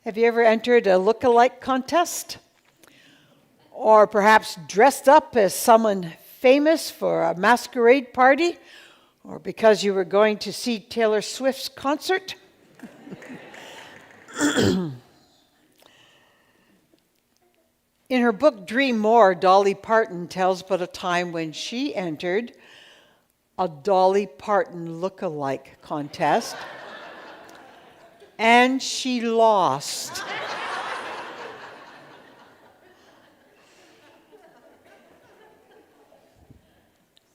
Have you ever entered a look-alike contest? Or perhaps dressed up as someone famous for a masquerade party? Or because you were going to see Taylor Swift's concert? In her book Dream More, Dolly Parton tells about a time when she entered a Dolly Parton look-alike contest. And she lost.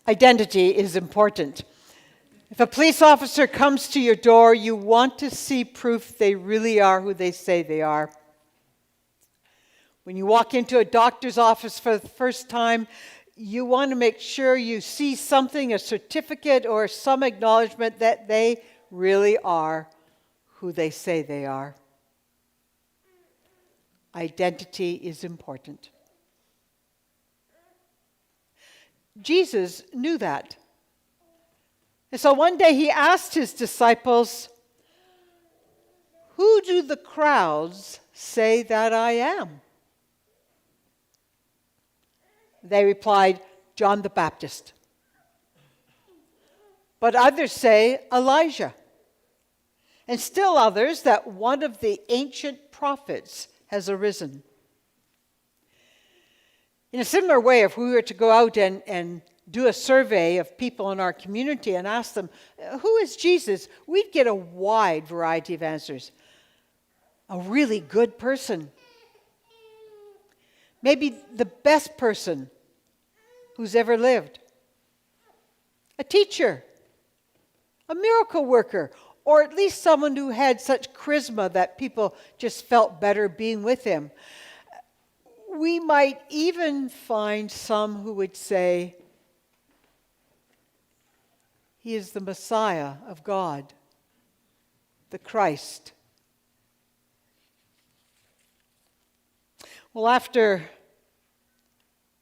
Identity is important. If a police officer comes to your door, you want to see proof they really are who they say they are. When you walk into a doctor's office for the first time, you want to make sure you see something, a certificate or some acknowledgement that they really are who they say they are. Identity is important. Jesus knew that. And so one day he asked his disciples, "Who do the crowds say that I am?" They replied, "John the Baptist." But others say Elijah. And still others that one of the ancient prophets has arisen. In a similar way, if we were to go out and do a survey of people in our community and ask them, "Who is Jesus?" we'd get a wide variety of answers. A really good person. Maybe the best person who's ever lived. A teacher. A miracle worker. Or at least someone who had such charisma that people just felt better being with him. We might even find some who would say, he is the Messiah of God, the Christ. Well, after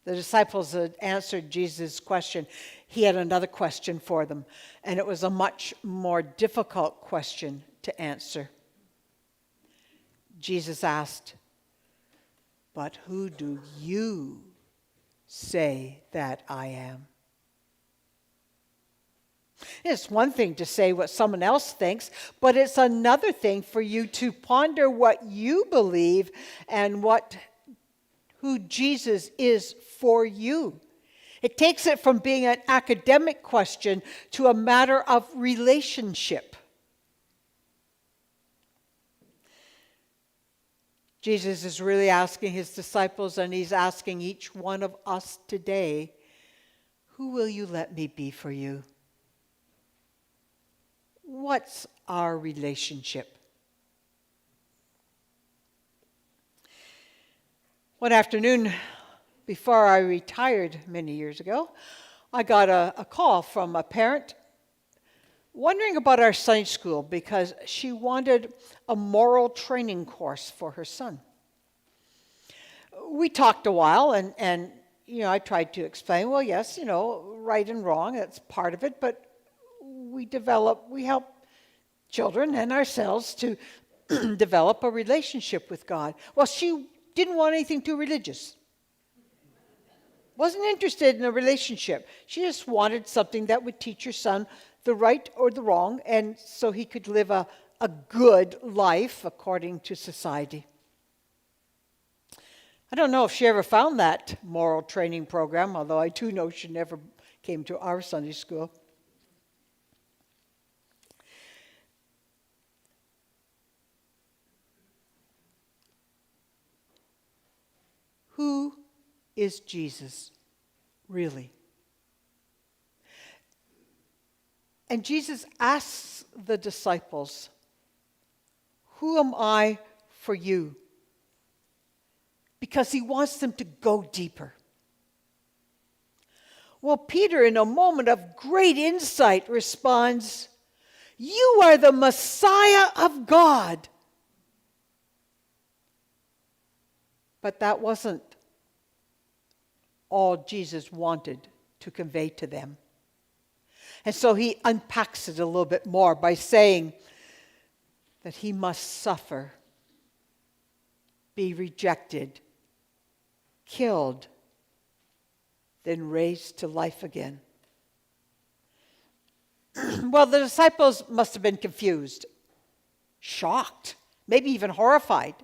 the disciples had answered Jesus' question, he had another question for them, and it was a much more difficult question to answer. Jesus asked, "But who do you say that I am?" It's one thing to say what someone else thinks, but it's another thing for you to ponder what you believe and who Jesus is for you. It takes it from being an academic question to a matter of relationship. Jesus is really asking his disciples, and he's asking each one of us today, who will you let me be for you? What's our relationship? One afternoon, before I retired many years ago, I got a call from a parent wondering about our Sunday school because she wanted a moral training course for her son. We talked a while and I tried to explain, well, yes, right and wrong, that's part of it, but we help children and ourselves to develop a relationship with God. Well, she didn't want anything too religious. Wasn't interested in a relationship. She just wanted something that would teach her son the right or the wrong, and so he could live a good life according to society. I don't know if she ever found that moral training program, although I do know she never came to our Sunday school. Who is Jesus, really? And Jesus asks the disciples, "Who am I for you?" Because he wants them to go deeper. Well, Peter, in a moment of great insight, responds, "You are the Messiah of God." But that wasn't all Jesus wanted to convey to them. And so he unpacks it a little bit more by saying that he must suffer be rejected, killed, then raised to life again. Well, the disciples must have been confused, shocked, maybe even horrified.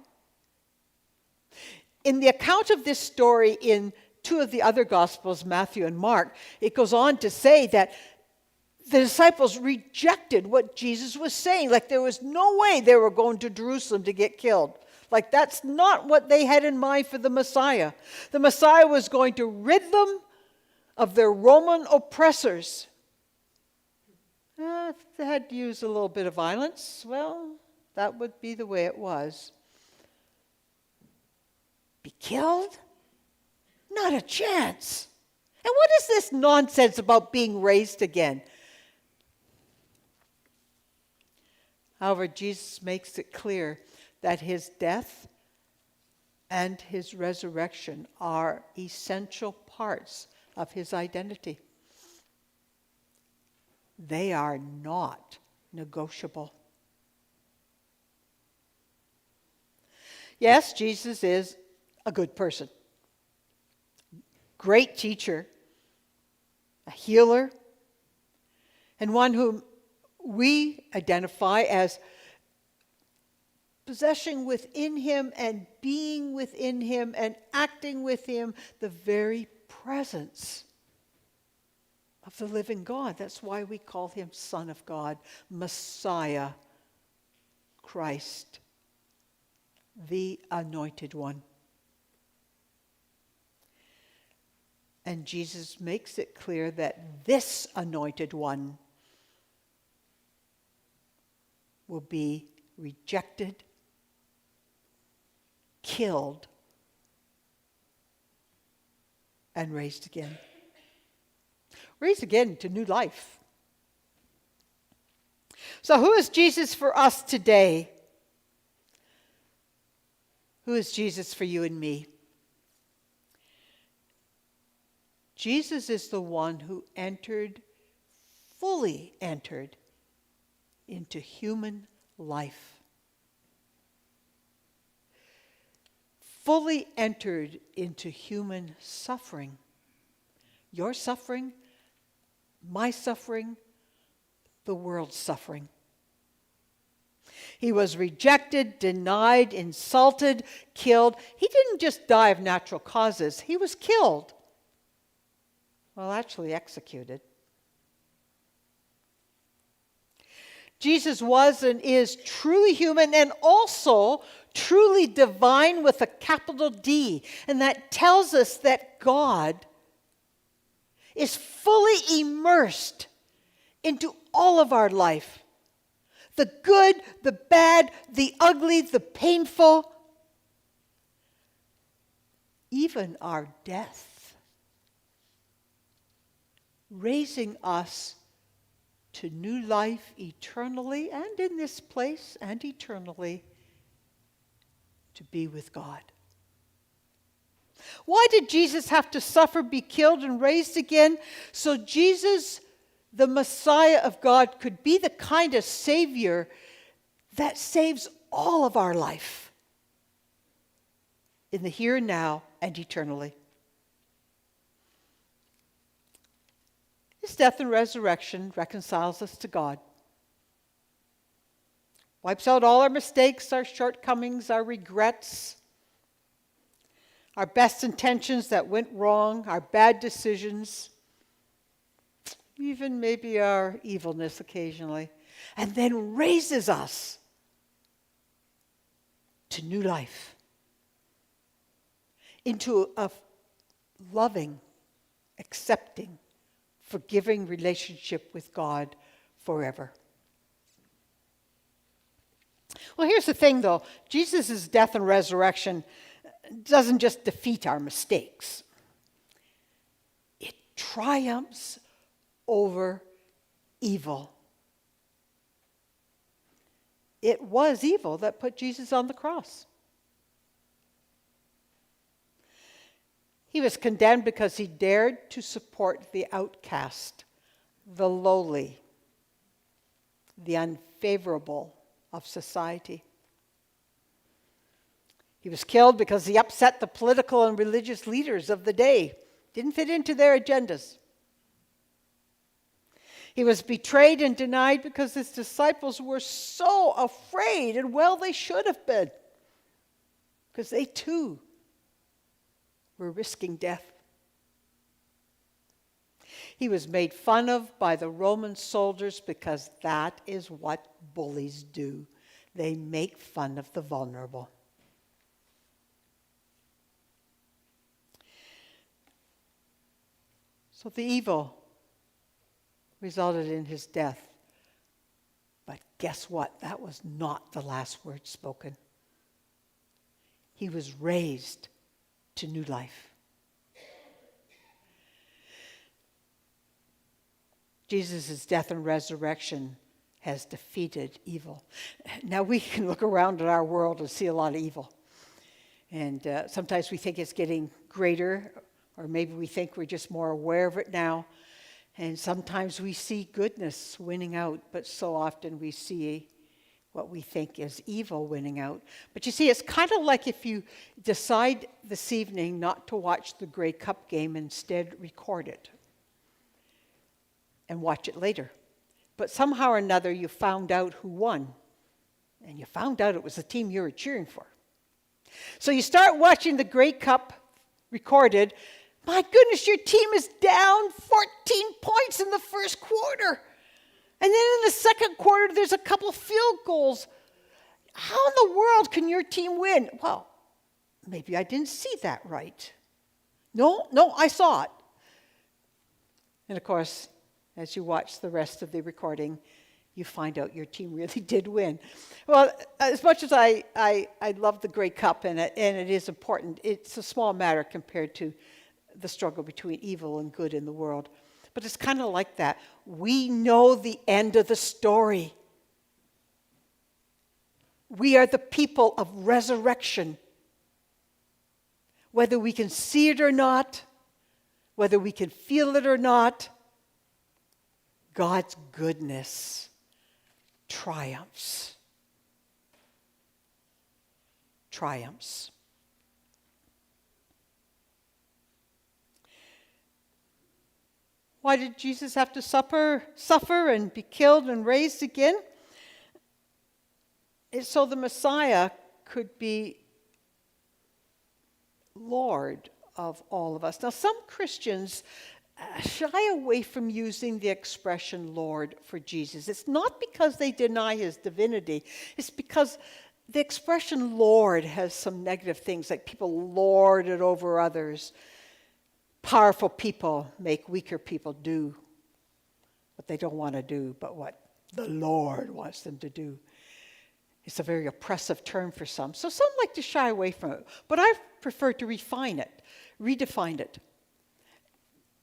In the account of this story in two of the other Gospels, Matthew and Mark, it goes on to say that the disciples rejected what Jesus was saying. Like there was no way they were going to Jerusalem to get killed. Like that's not what they had in mind for the Messiah. The Messiah was going to rid them of their Roman oppressors. If they had to use a little bit of violence, well, that would be the way it was. Be killed? Not a chance. And what is this nonsense about being raised again? However, Jesus makes it clear that his death and his resurrection are essential parts of his identity. They are not negotiable. Yes, Jesus is a good person, great teacher, a healer, and one whom we identify as possessing within him and being within him and acting with him the very presence of the living God. That's why we call him Son of God, Messiah, Christ, the Anointed One. And Jesus makes it clear that this Anointed One will be rejected, killed, and raised again. Raised again to new life. So who is Jesus for us today? Who is Jesus for you and me? Jesus is the one who fully entered into human life. Fully entered into human suffering. Your suffering, my suffering, the world's suffering. He was rejected, denied, insulted, killed. He didn't just die of natural causes. He was killed. Well, actually executed. Jesus was and is truly human and also truly divine with a capital D. And that tells us that God is fully immersed into all of our life. The good, the bad, the ugly, the painful, even our death, raising us to new life eternally and in this place and eternally to be with God. Why did Jesus have to suffer, be killed, and raised again? So Jesus, the Messiah of God, could be the kind of Savior that saves all of our life in the here and now and eternally. His death and resurrection reconciles us to God. Wipes out all our mistakes, our shortcomings, our regrets, our best intentions that went wrong, our bad decisions, even maybe our evilness occasionally, and then raises us to new life, into a loving, accepting, forgiving relationship with God forever. Well, here's the thing, though. Jesus' death and resurrection doesn't just defeat our mistakes. It triumphs over evil. It was evil that put Jesus on the cross. He was condemned because he dared to support the outcast, the lowly, the unfavorable of society. He was killed because he upset the political and religious leaders of the day. Didn't fit into their agendas. He was betrayed and denied because his disciples were so afraid, and well, they should have been, because they too were risking death. He was made fun of by the Roman soldiers because that is what bullies do. They make fun of the vulnerable. So the evil resulted in his death. But guess what? That was not the last word spoken. He was raised to new life. Jesus' death and resurrection has defeated evil. Now we can look around at our world and see a lot of evil. And sometimes we think it's getting greater, or maybe we think we're just more aware of it now. And sometimes we see goodness winning out, but so often we see what we think is evil winning out. But you see, it's kind of like if you decide this evening not to watch the Grey Cup game, instead record it and watch it later. But somehow or another you found out who won, and you found out it was the team you were cheering for. So you start watching the Grey Cup recorded. My goodness, your team is down 14 points in the first quarter. And then in the second quarter, there's a couple field goals. How in the world can your team win? Well, maybe I didn't see that right. No, I saw it. And of course, as you watch the rest of the recording, you find out your team really did win. Well, as much as I love the Grey Cup, and it is important, it's a small matter compared to the struggle between evil and good in the world. But it's kind of like that. We know the end of the story. We are the people of resurrection. Whether we can see it or not, whether we can feel it or not, God's goodness triumphs. Triumphs. Why did Jesus have to suffer and be killed and raised again? It's so the Messiah could be Lord of all of us. Now, some Christians shy away from using the expression Lord for Jesus. It's not because they deny his divinity. It's because the expression Lord has some negative things, like people lord it over others. Powerful people make weaker people do what they don't want to do, but what the Lord wants them to do. It's a very oppressive term for some. So some like to shy away from it. But I prefer to refine it, redefine it.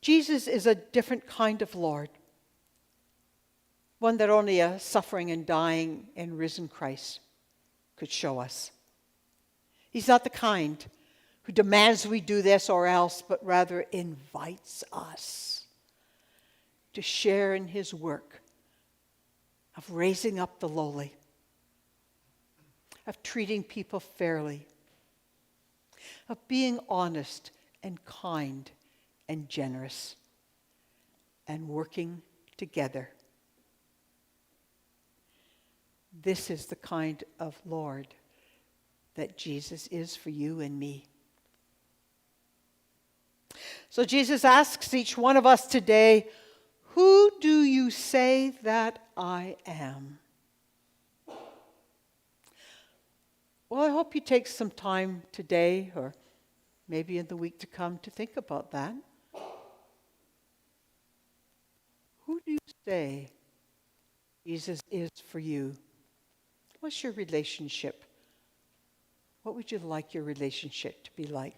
Jesus is a different kind of Lord. One that only a suffering and dying and risen Christ could show us. He's not the kind who demands we do this or else, but rather invites us to share in his work of raising up the lowly, of treating people fairly, of being honest and kind and generous, and working together. This is the kind of Lord that Jesus is for you and me. So Jesus asks each one of us today, who do you say that I am? Well, I hope you take some time today, or maybe in the week to come, to think about that. Who do you say Jesus is for you? What's your relationship? What would you like your relationship to be like?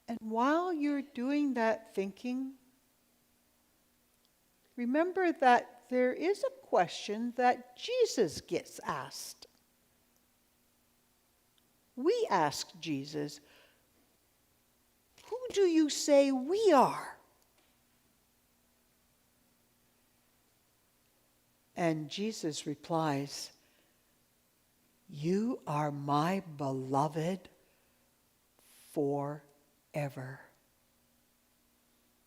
And while you're doing that thinking, remember that there is a question that Jesus gets asked. We ask Jesus, who do you say we are? And Jesus replies, You are my beloved forever.